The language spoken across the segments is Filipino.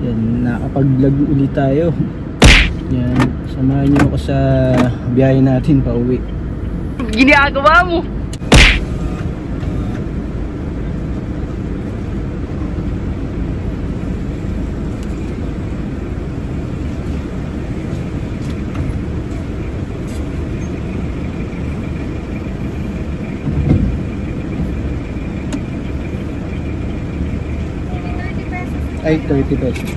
Yan, nakapag-vlog ulit tayo. Yan, samahan nyo ako sa biyahe natin pa uwi. Ginagawa mo? Ay, 30 pesos.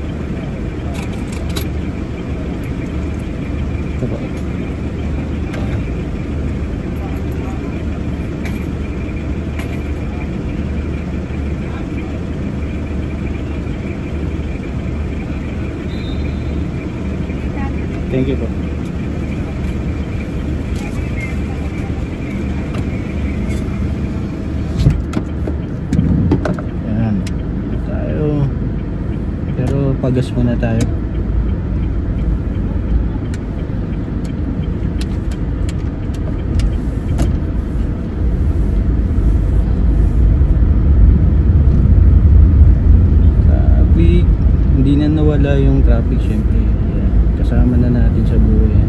Ito po. Thank you po. Ayan. Tayo. Pero pagas muna tayo. Traffic. Hindi na nawala yung traffic syempre. Ayan. Kasama na natin sa buhay.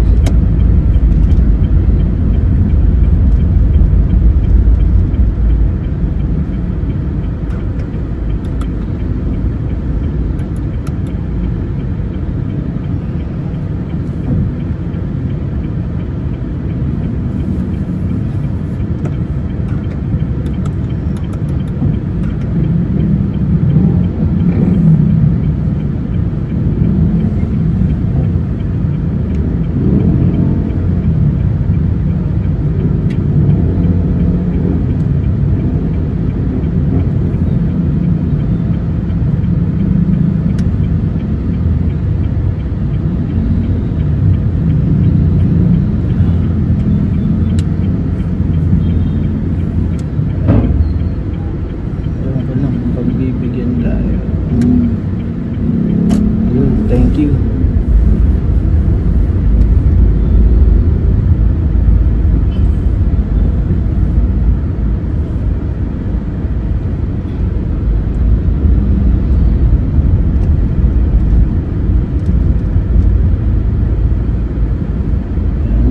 Thank you.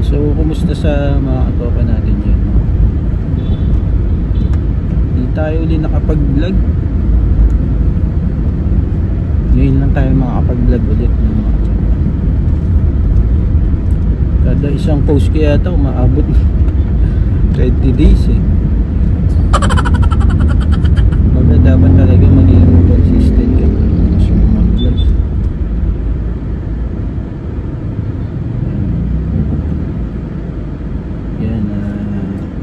So, kumusta sa mga katoka natin dyan? Hindi tayo ulit nakapag-vlog. Ngayon lang tayo makakapag-vlog ulit ng mga katoka. Kada isang post kaya ito umaabot 20 days eh. Baga dapat talaga maging consistent ka sa mga vlogs.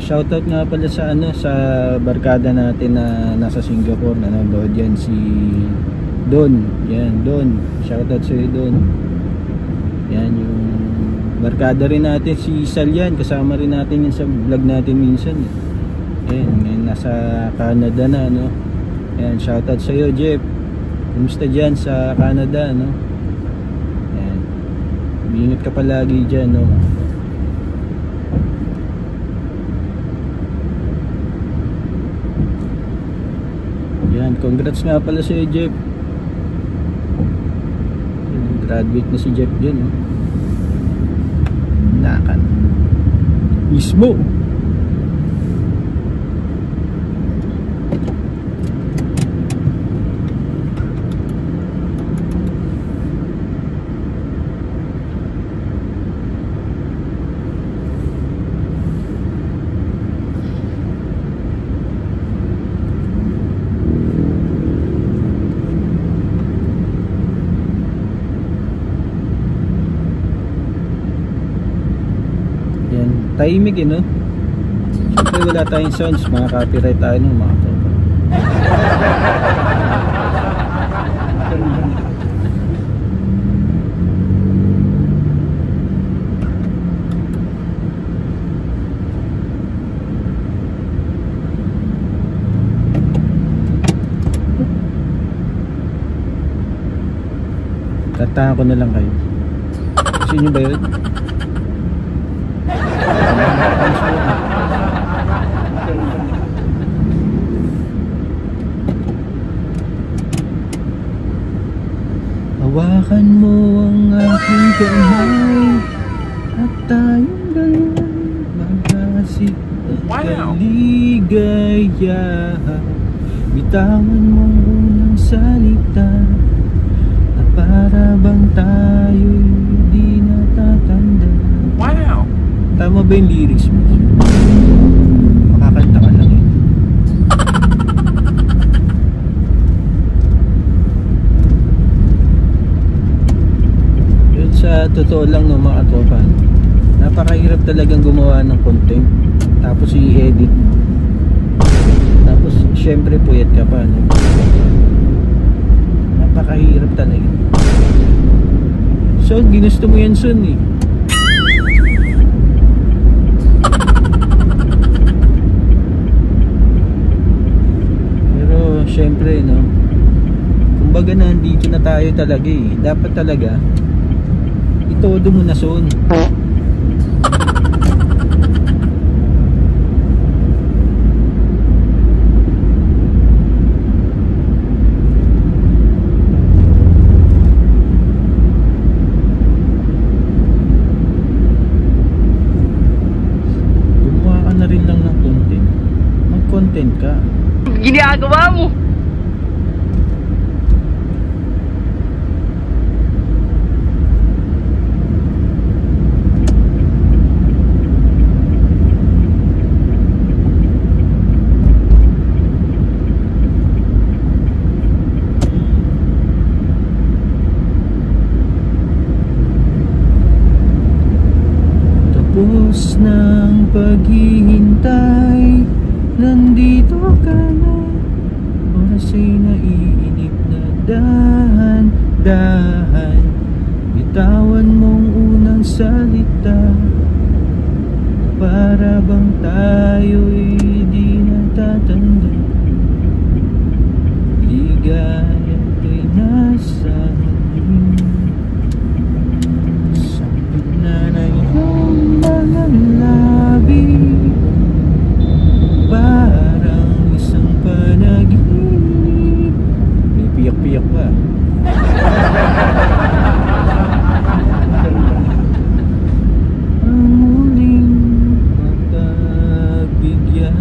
Shoutout nga pala sa sa barkada natin na nasa Singapore na nanonood yan, si Don. Yan, Don. Shoutout sa iyo, Don. Yan yung barkada rin natin, si Salyan. Kasama rin natin yun sa vlog natin minsan. Yan, ngayon nasa Canada na, no. Yan, shoutout sa iyo, Jeff. Kumusta dyan sa Canada, no? Yan. Ingat ka palagi dyan, no. Yan, congrats nga pala si Jeff. Graduate na si Jeff din, no? Nakan mismo. Tahimik eh, no? Siyempre wala tayong sounds, mga copyright tayo ng mga tropa. Tatahan ko na lang kayo. Gusto nyo ba yun? Hawakan mo ang aking kamay at tayong dalawa'y maghasik ng kaligayahan. Bitawan mo ang unang salita na para bang tayo'y di natatanda. Wow! Tama ba yung lyrics mo? Makakanta ka lang eh. Yun, sa totoo lang no mga tropa, napakahirap talagang gumawa ng content tapos i-edit mo. Tapos syempre puyat ka pa, no? Napakahirap talaga. So ginusto mo yan soon eh. Pero syempre no, kumbaga nandito na tayo talaga eh. Dapat talaga itodo mo na soon. Content ka. Ginagawa mo. Tapos ng paghihintay, nandito ka na. Oras ay naiinip na dahan-dahan. Bitawan mong unang salita para bang tayo'y di natatanda. Ligaya ko'y nasa hangin, sakit na ng iyong mga labi, parang isang panaginip. May piyak-piyak pa. Ang muling mapagbigyan,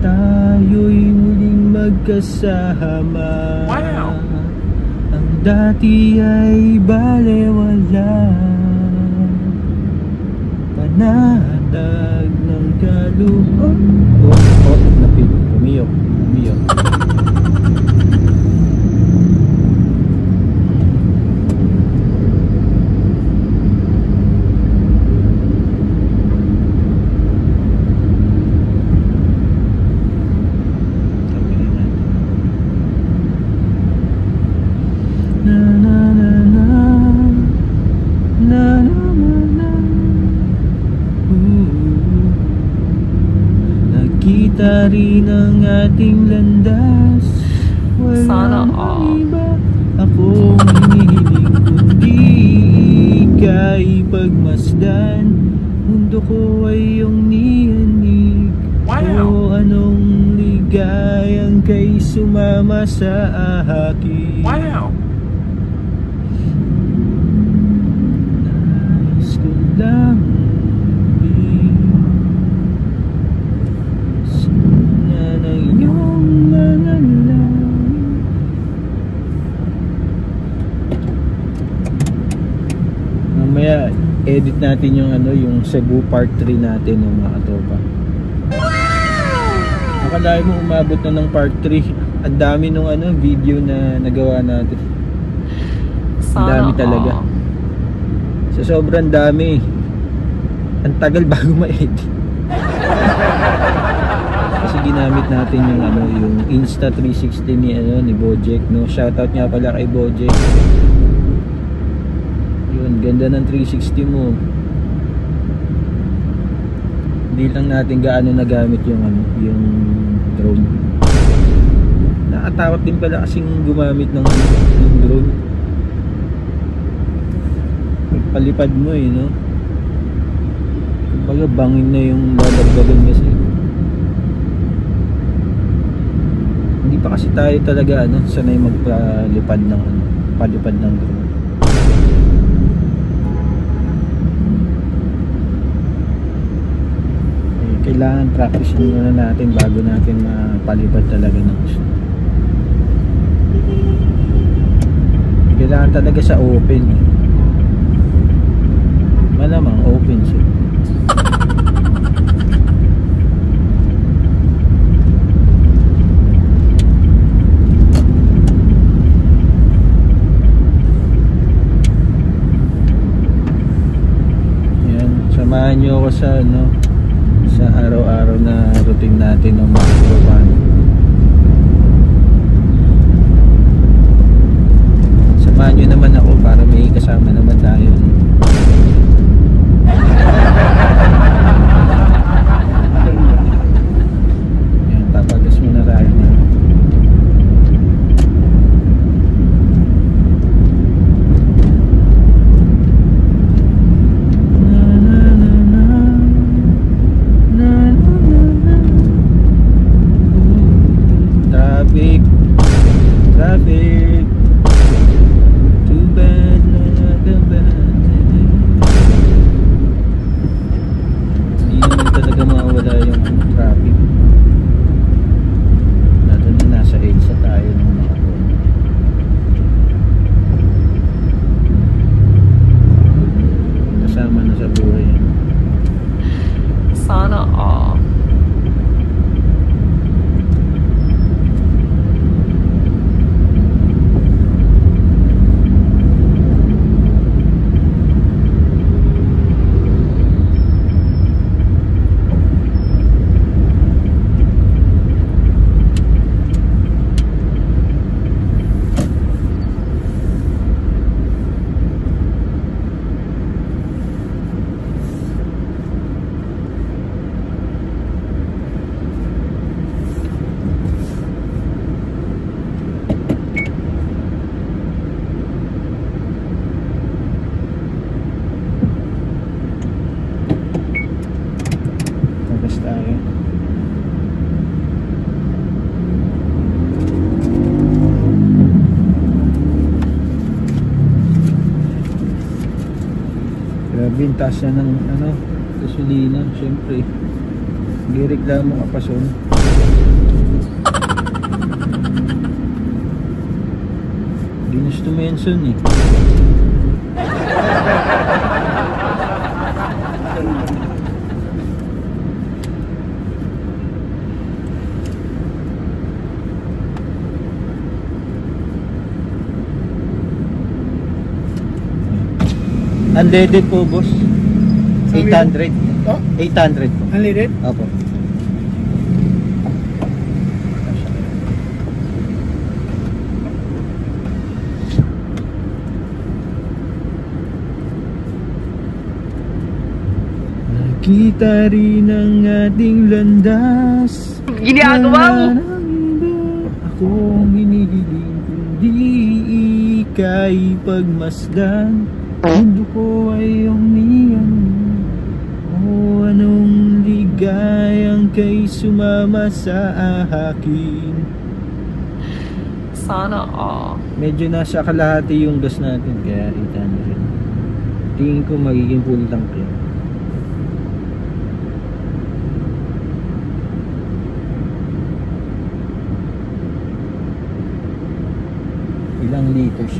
tayo'y muling magkasama. Wow! Ang dati ay balewala, panatag ng kaloob. Napit, umiyok. Na na na na na na na. Nakita rin ang ating landas, Sana walang all. iba akong hinihiling kundi ika'y pagmasdan. Mundo ko ay iyong niyanig. O Wow! anong ligayang kay sumama sa akin. Wow! Nais ko lang sana ng iyong mga langit. Mamaya edit natin yung yung Cebu part 3 natin ng mga tropa. Akalain mo umabot na ng part 3. Ang dami nung video na nagawa natin. Ang dami talaga. So sobrang dami. Ang tagal bago ma-edit. Kasi ginamit natin yung yung Insta360 ni Bojack, no. Shoutout nga pala kay Bojack. Yun, ganda ng 360 mo. Hindi lang natin gaano nagamit yung yung drone. Nakatakot din pala kasing gumamit ng drone. Palipad mo no. Kumbaga bangin na yung lalagdagan kasi. Hindi Hindi pa kasi tayo talaga sanay magpalipad ng palipad ng drone. Kailangan practice muna natin bago natin mapalipad talaga ng gusto. Kailangan talaga sa open. Malamang open siya. Yan, samahan nyo ako sa sa araw-araw na routine natin ng mga tropan. Samahan nyo naman ako para may kasama naman tayo. Yan, papagas muna tayo na. Traffic. Too bad, too bad. Hindi naman talaga mawala yung traffic. Lalo na nasa EDSA tayo ng nakapon. Kasama na sa buhay yan. Sana all. Tayo. Grabe yung taas na ng gasolina. Siyempre hindi reklamo kapason. Ginusto mo yan son eh. Unleaded po boss. 800. Oh? 800 po. Unleaded? Opo. Nakita rin ang ating landas. Ginagawa mo! Akong hinihiling kundi ika'y pagmasdan. Mundo ko ay iyong niyan. O anong ligayang kay sumama sa akin. Sana all. Medyo nasa kalahati yung gas natin, kaya 800. Tingin ko magiging full tank yun. Ilang liters?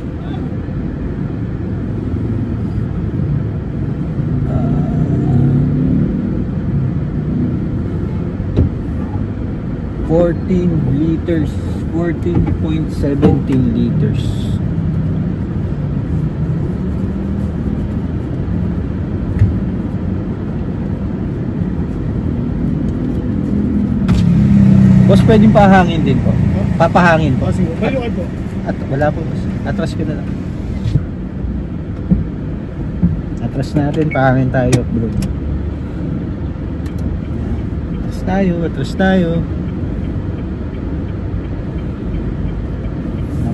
14 liters, 14.17 liters. Boss, pwedeng pahangin din po. Papahangin po. Sige, baliwan po. At wala po boss. Atras ko na lang. Atras natin, pahangin tayo, bro. Atras tayo, atras tayo.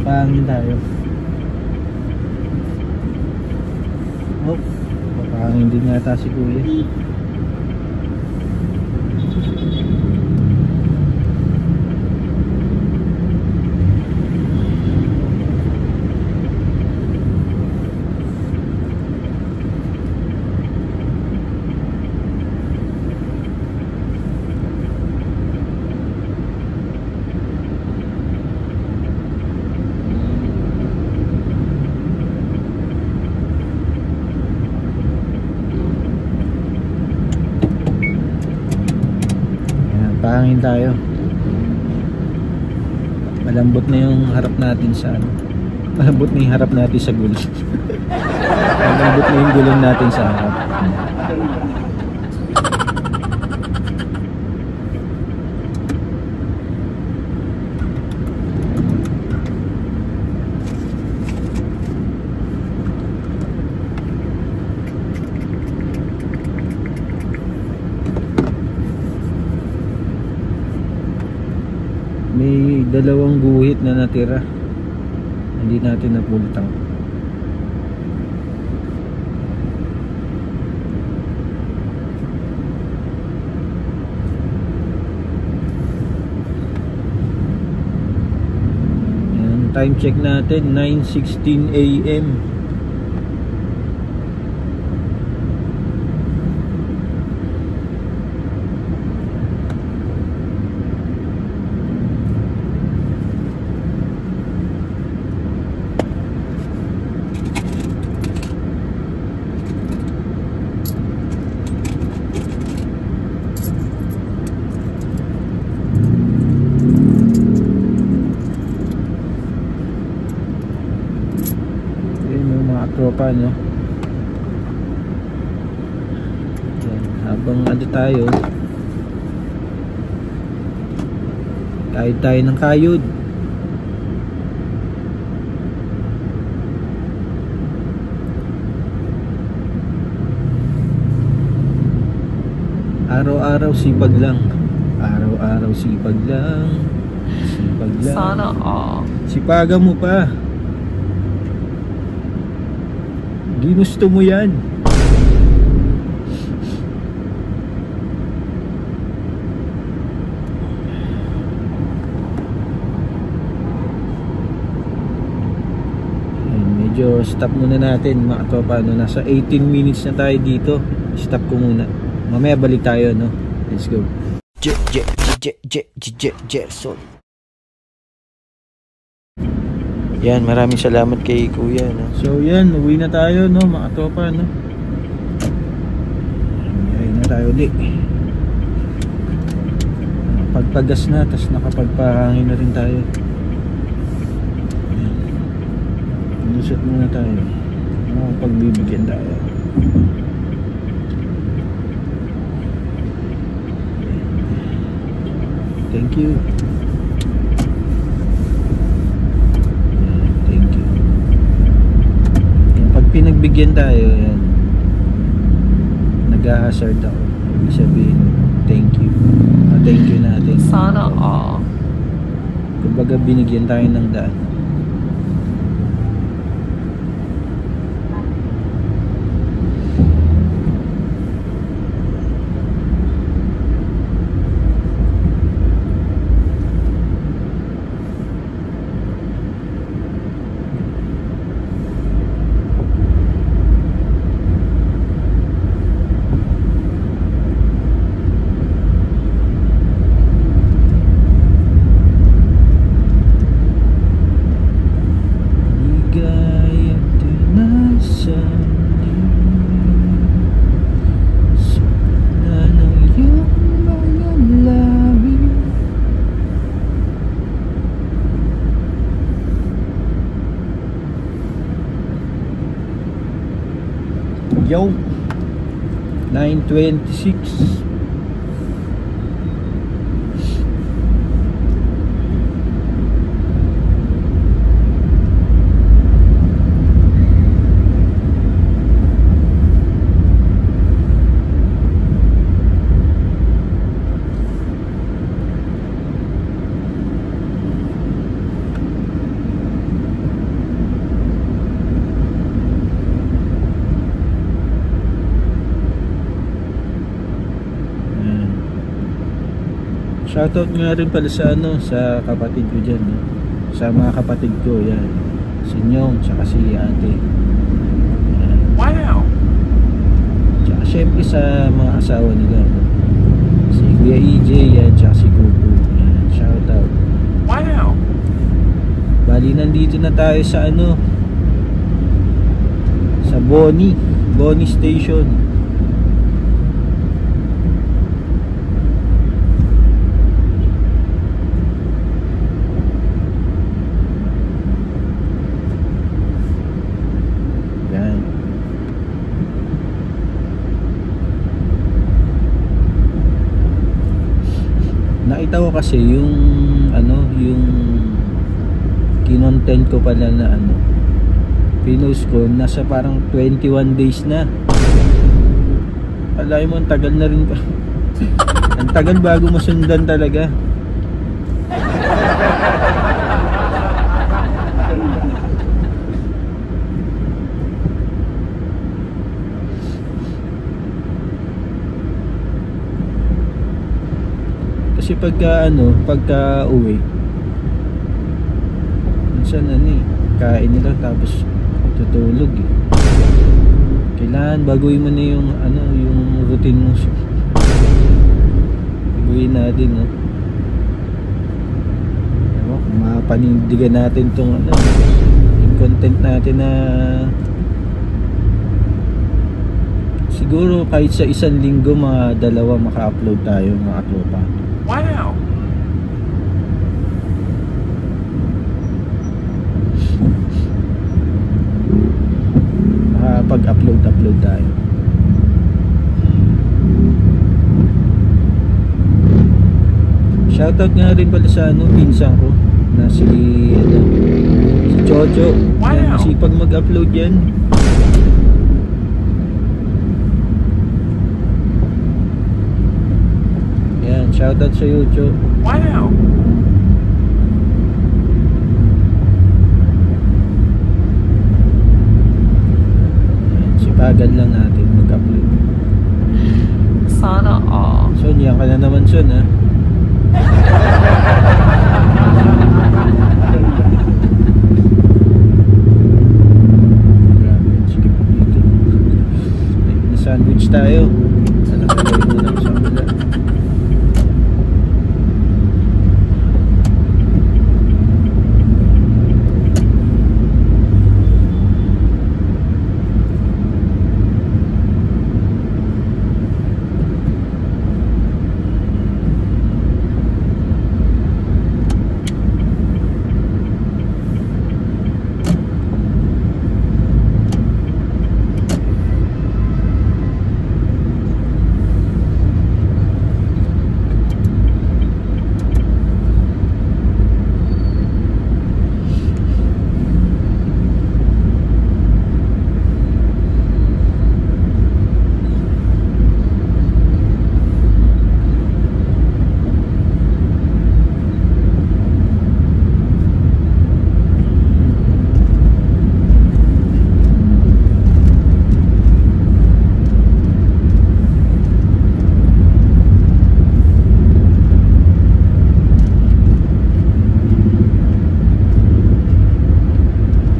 Napahangin tayo. Oh, papahangin din yata si kuya. mahangin tayo. Malambot na yung harap natin sa ano. Malambot na yung harap natin sa gulong. Malambot na yung gulong natin sa harap. May dalawang guhit na natira, hindi natin napultang. Yan, time check natin 9:16 AM. Tropa, no? Yan, habang ano tayo, kahit tayo ng kayod. Araw-araw sipag lang. Araw-araw sipag lang. Sipag lang. Sana all. Sipagan mo pa. Ginusto mo yan. Medyo stop muna natin mga tropa, no? Nasa 18 minutes na tayo dito. Stop ko muna. Mamaya balik tayo, no? Let's go. Gerson. Yan, maraming salamat kay Kuya, no? So yan, uwi na tayo, no, mga tropa, no? Uwi na tayo ulit. Pagpagas na, tas nakapagpahangin na rin tayo. Lusot muna tayo. Pagbibigyan tayo. Thank you. Pinagbigyan tayo, yan, nag-hazard ako. Ibig sabihin, thank you. Thank you natin. Sana all. Kumbaga binigyan tayo ng daan. Yo, 9:26. Shoutout nga rin pala sa ano, sa kapatid ko dyan, no? Sa mga kapatid ko, yan. Si Nyong, tsaka si ate. Yan. Wow! Tsaka syempre sa mga asawa nila, no? Si Kuya EJ, yan, tsaka si Kuku. Yan, shoutout. Wow! Bali, nandito na tayo sa ano, sa Boni Station. nakita ko kasi yung ano, yung kinontent ko pala na ano, pinost ko, nasa parang 21 days na. Alay mo, ang tagal na rin pa. Ang tagal bago masundan talaga. Kasi pagka ano, pagka uwi, minsan ano eh, kain nila tapos tutulog eh. Kailangan baguhin mo na yung ano, yung routine mo. Baguhin natin, no. Ewan, mapanindigan natin tong ano, yung content natin na siguro kahit sa isang linggo mga dalawa maka-upload tayo, mga tropa. Wow. Pag-upload tayo. Shoutout nga rin pala sa ano, pinsan ko na si Jojo. Wow. Masipag mag-upload yan. Yan, shoutout sa Jojo. Wow. Sipagan lang natin mag-upload. Sana all. Son, yan ka na naman, Son, ha? Skip dito. Na-sandwich tayo. Ano gagawin mo lang sa kabila?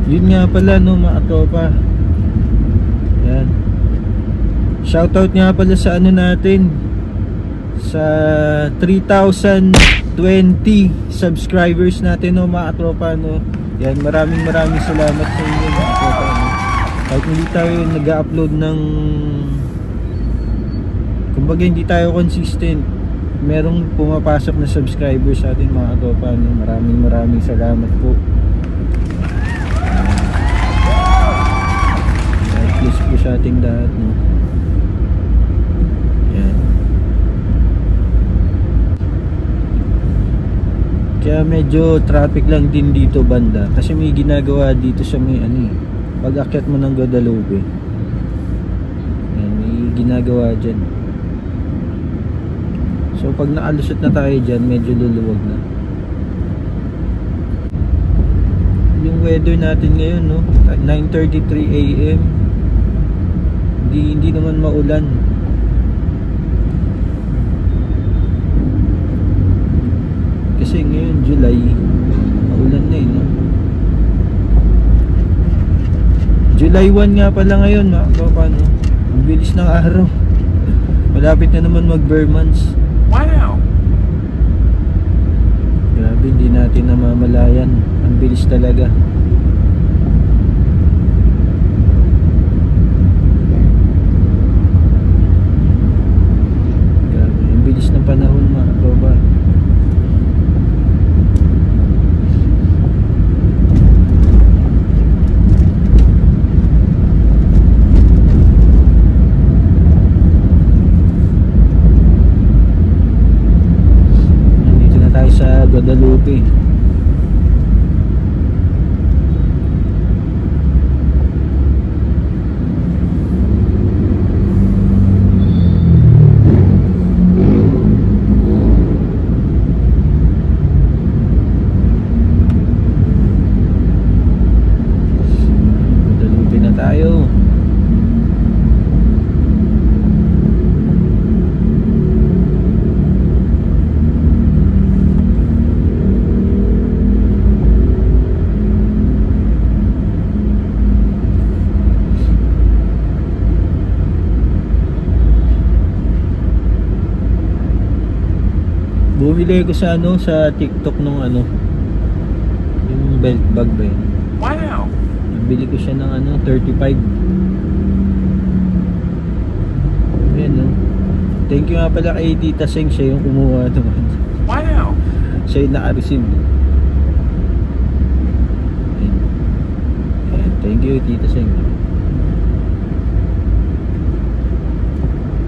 Yun nga pala, no, mga tropa. Yan. Shoutout nga pala sa ano natin, sa 3,020 subscribers natin, no, mga tropa, no. Yan, maraming salamat sa inyo, mga tropa, no. Kahit hindi tayo nag-upload ng, kumbaga hindi tayo consistent, merong pumapasok na subscribers sa atin, mga tropa, no. Maraming salamat po. Please po sa ating lahat, no? Yan. Kaya medyo traffic lang din dito banda kasi may ginagawa dito sa may ano eh, pag akyat mo ng Guadalupe. Yan, may ginagawa dyan. So pag naalusot na tayo dyan, medyo luluwag na. Yung weather natin ngayon, no, 9:33 AM, hindi naman maulan. Kasi ngayon July, maulan na eh, no? July 1 nga pala ngayon, mga tropa, no? Ang bilis ng araw. Malapit na naman mag-bare months. Wow. Grabe, hindi natin namamalayan. Ang bilis talaga. Ng panahon, mga tropa. Bumili ko sa ano, sa TikTok nung ano, yung belt bag ba yun? Wow. Nabili ko siya ng ano, 35. Ayan, no? Thank you nga pala kay Tita Seng, siya yung kumuha naman. Wow. Siya yung naka-receive. Ayan. Ayan, thank you Tita Seng.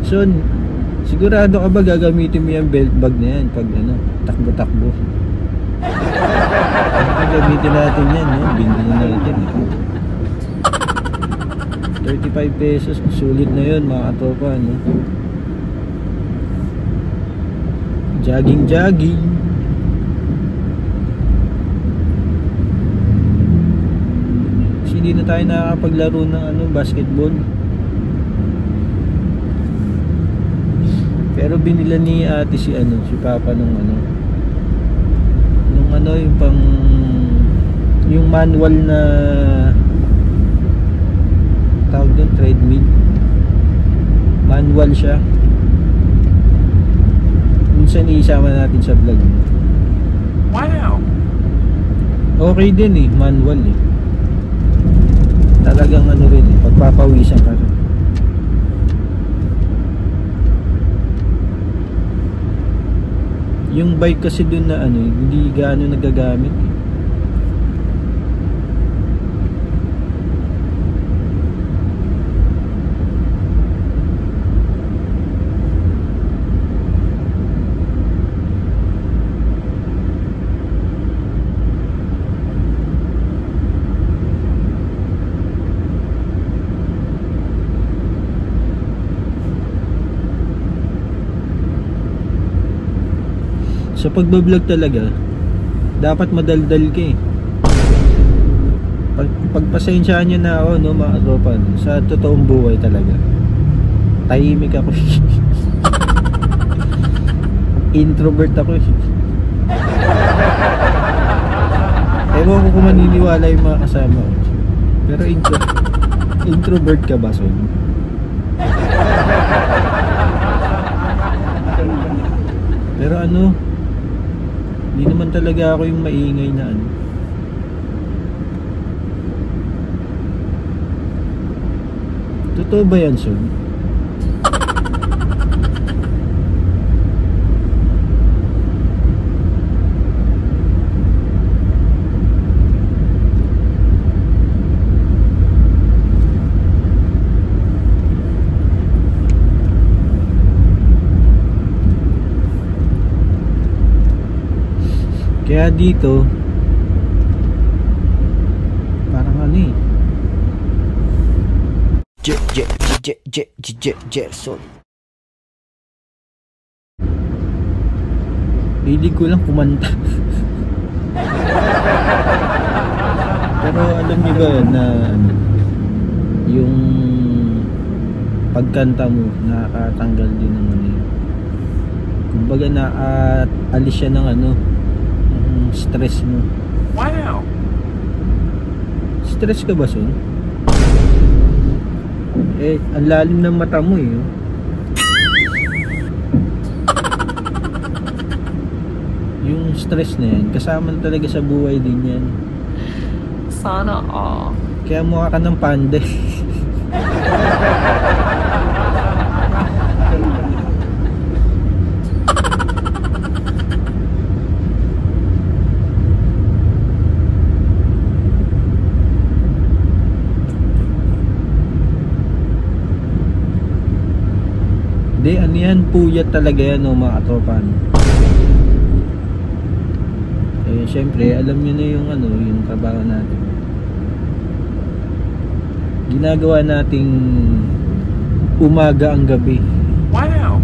Son, sigurado ka ba gagamitin mo yung belt bag na yan pag ano, takbo-takbo? Gagamitin natin yan, no? Binili natin. 35 pesos, sulit na yun mga katopa, no? Jogging. Kasi hindi na tayo nakakapaglaro ng ano, basketball. Pero binila ni ate si ano, si papa nung yung pang yung manual na tawag doon, treadmill. Manual siya. Minsan isama natin sa vlog. Wow. Okay din eh, manual eh. Talagang ano rin eh, pagpapawisan ka rin. Yung bike kasi dun na ano, hindi gaano nagagamit eh. Sa pagbablog talaga, dapat madaldal ka eh. Pagpasensyaan nyo na ako, no, mga tropa, sa totoong buhay talaga, tahimik ako. Introvert ako eh. Ewan ko kung maniniwala yung mga kasama ko. Pero introvert ka ba, Son? Pero ano, hindi naman talaga ako yung maingay na ano. Totoo ba yan, Son? Kaya dito parang ano eh, Gerson. Hilig ko lang kumanta. Pero alam niyo ba na yung pagkanta mo nakakatanggal din ng ano yun. Kumbaga alis siya ng ano, stress mo. Wow. Stress ka ba, Son? Eh, ang lalim ng mata mo eh. Yung stress na yan, kasama na talaga sa buhay din yan. Sana all. Kaya mukha ka ng panda. Hindi, ano yan, puyat talaga yan, no, mga katropan. Eh, syempre, alam nyo na yung ano, yung trabaho natin. Ginagawa nating umaga ang gabi. Wow.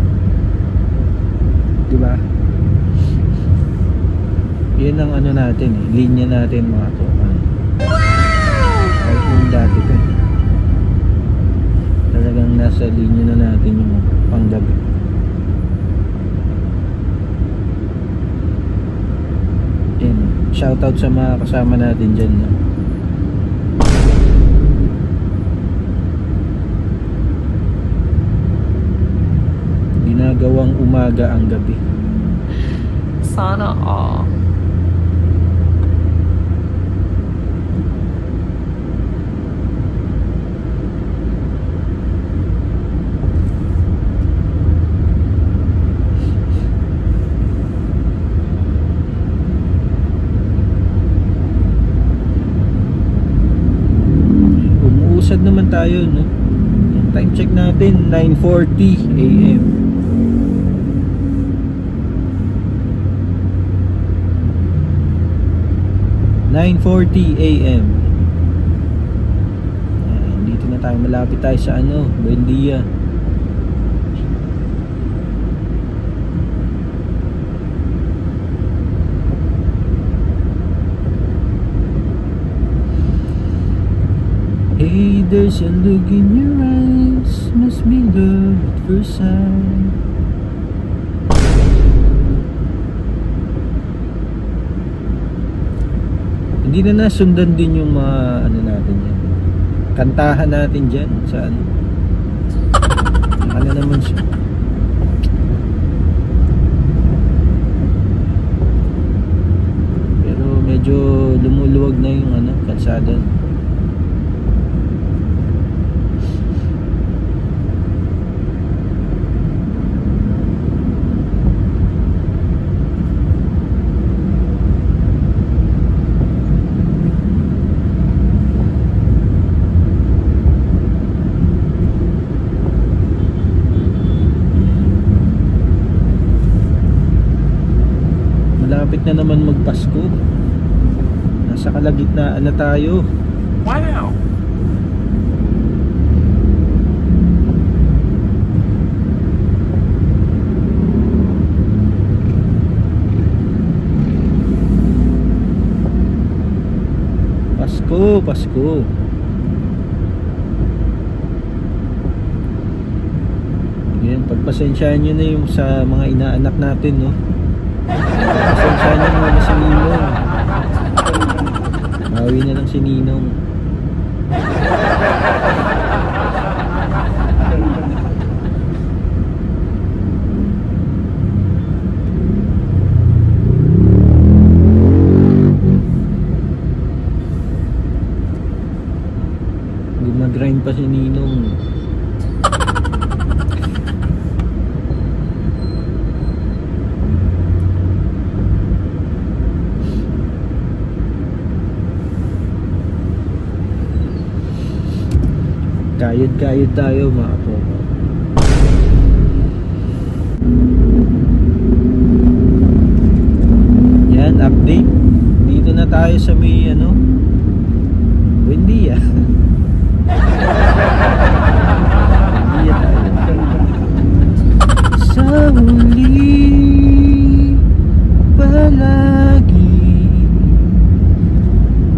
Diba? Yan ang ano natin eh, linya natin, mga katropan. Kahit yung dati pa eh. Talagang nasa linya na natin yung panggabi. Yan, shoutout sa mga kasama natin dyan, no? Ginagawang umaga ang gabi. Sana all. Umuusad naman tayo, no? Time check natin 9:40 AM. AM. Dito na tayo, malapit tayo sa ano, Buendia. Hey, there's a look in your eyes, must be love at first sight. Hindi na nasundan din yung mga ano natin yan, kantahan natin dyan sa ano. Ano naman siya. Pero medyo lumuluwag na yung ano, kalsada. Malapit na naman magpasko. Nasa kalagitnaan na tayo. Wow! Pasko, Pasko. Yan, pagpasensyahan nyo na yung sa mga inaanak natin, no? Pasensyahan nyo muna si Ninong. Bawi na lang si Ninong. Mag-grind pa si Ninong. Kayod-kayod tayo mga po. Yan, update. Dito na tayo sa may ano, Buendia. Buendia tayo. Sa huli palagi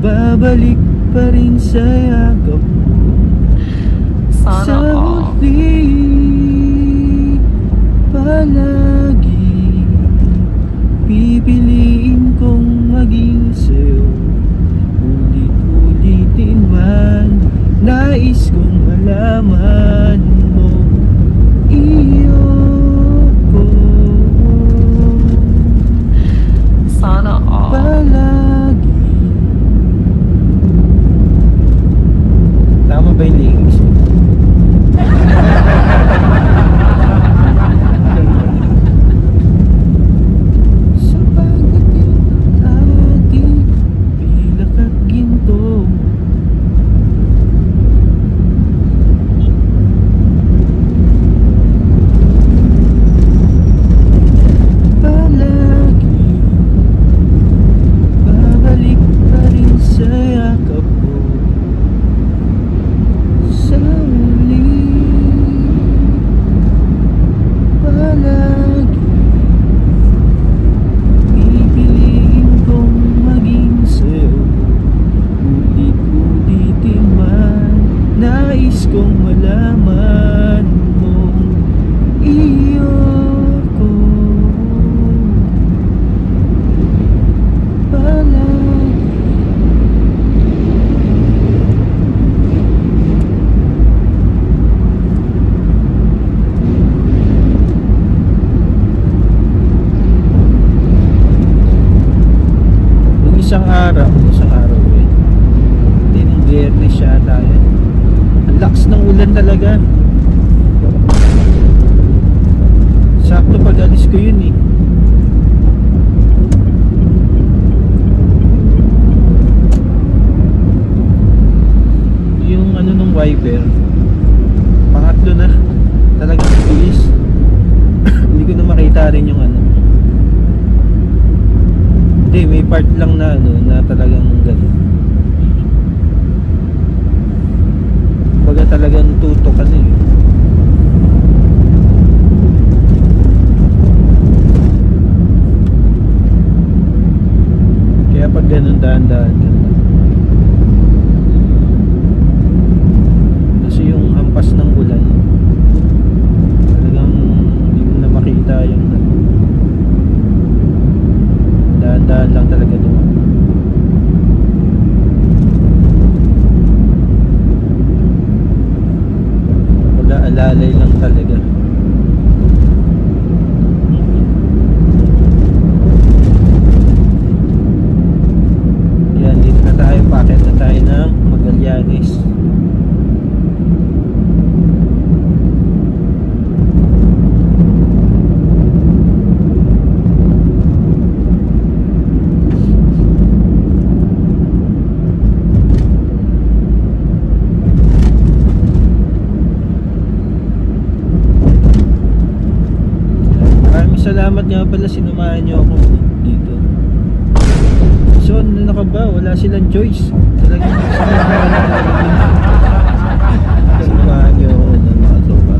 babalik pa rin sa yakap mo. Sana all. Palagi pipiliin kong maging sa'yo. Ulit-ulitin man, nais kong malaman mo. Iyo ko Sana all. palagi. Tama ba yung lyrics? Sa pagdating ng ating pilak at ginto, palagi babalik pa rin sa yakap mo. Sa huli palagi pipiliin kong maging sa'yo. Ulit-ulitin man, nais kong malaman mo. Iyo ko palagi. talaga. Sakto pag alis ko yun eh. Yung ano nung wiper, pangatlo na. Talagang bilis. Hindi ko na makita rin yung ano. Hindi, may part lang na ano, na talagang gano'n. Baga talagang tutok ano eh. Kaya pag ganun, dahan-dahan ka. Kasi yung hampas ng ulan, talagang hindi mo na makita yung dahan-dahan lang talaga doon. Wala, alalay lang talaga. Yan, dito na tayo, packet na tayo ng Magallanes. Salamat nga pala, sinumahan nyo ako dito. So ano ka ba? Wala silang choice. Talagang sinumahan nyo ako ng mga tropa.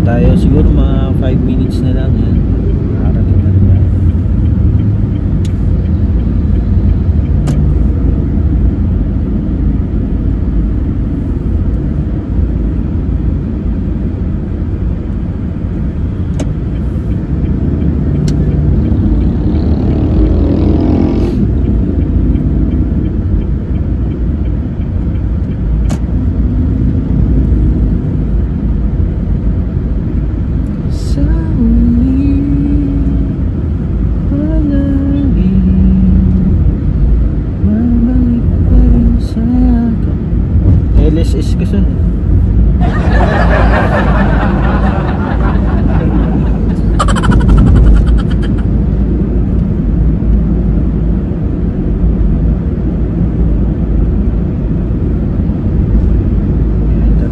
Tayo siguro mga 5 minutes na lang yan. Nakarating na rin tayo. LSS kasi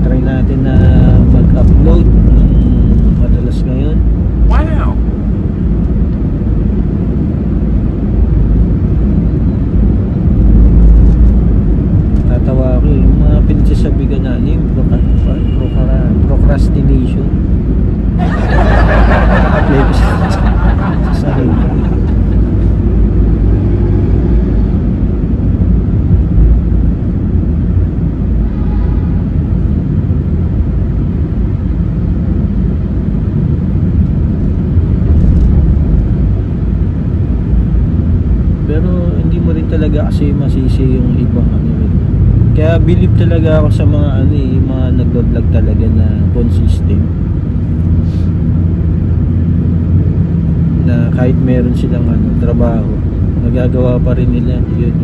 try natin na mag-upload ng madalas ngayon. Wow! Tatawa ako yung mga pinagsasabihan na ano yung procrastination. Apply ko sa sarili. Pero hindi mo rin talaga kasi masisi yung ibang ano rin. Kaya believe talaga ako sa mga ano eh, yung mga nagbablog talaga na consistent. Na kahit meron silang trabaho, nagagawa pa rin nila yun,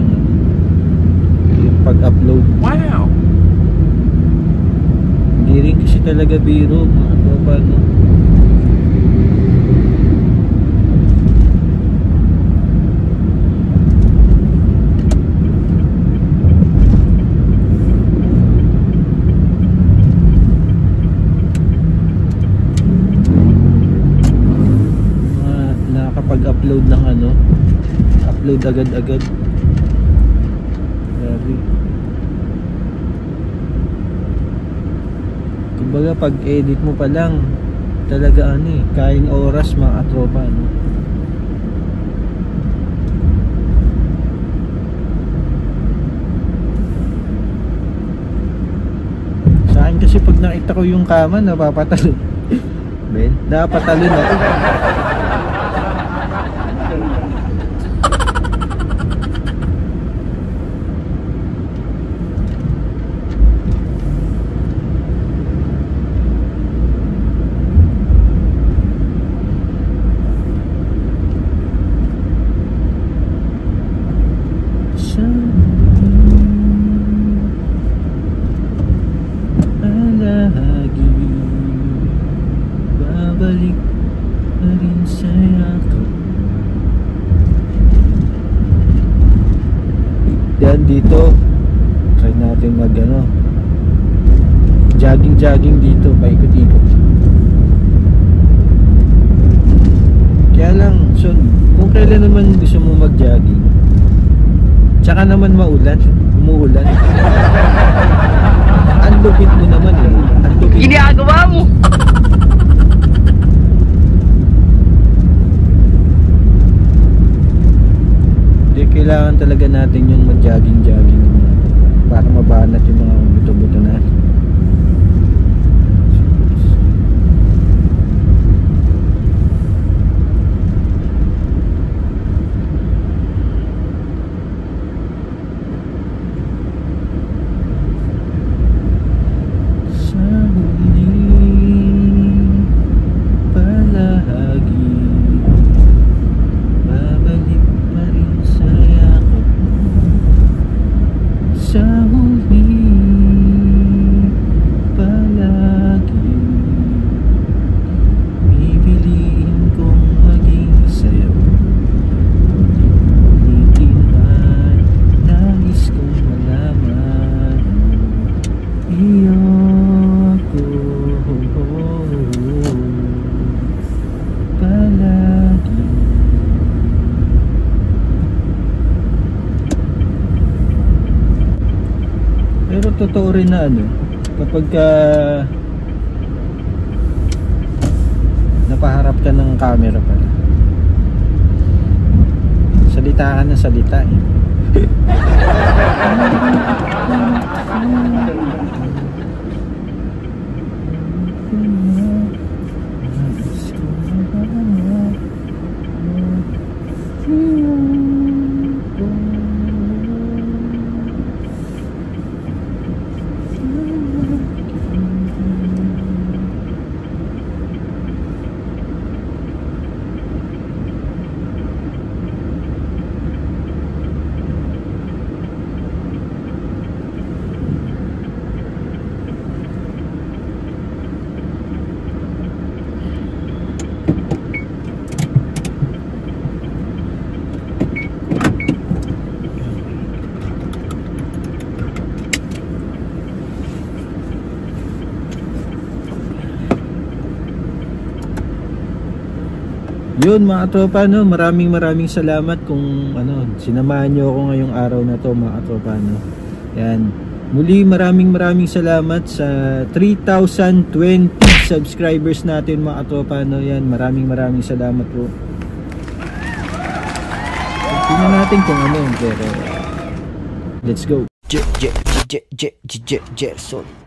yung pag-upload. Wow! Hindi rin kasi talaga biro, mga tropa, no? Upload ng upload agad-agad. Grabe. Kumbaga pag edit mo pa lang talaga kain oras, mga tropa, no? Sa akin kasi pag nakita ko yung kama, napapatalo. Ben, napatalo na. Babalik pa rin sa'yo ako. Yan dito, try natin mag jogging dito, paikot-ikot. Kaya lang, son, kung kailan naman gusto mo mag-jogging, tsaka naman umuulan. Ang lupit mo naman ang lupit. Ginagawa mo! Kailangan talaga natin yung mag-jogging para mabanat yung mga buto-buto natin. Sa huling palahagi, babalik pa rin sa'yo ako. Sa huling palagi, pipiliin kong maging sa'yo. Ulitin man, nais kong malaman, iyo ako palagi. Pero totoo rin na kapag napaharap ka ng camera pala, salita ka na salita Yun mga tropa, maraming salamat kung sinamahan nyo ako ngayong araw na to, mga tropa, Yan. Muli maraming salamat sa 3,020 subscribers natin, mga tropa, Yan, maraming salamat po. Tingnan natin kung pero let's go. Gerson.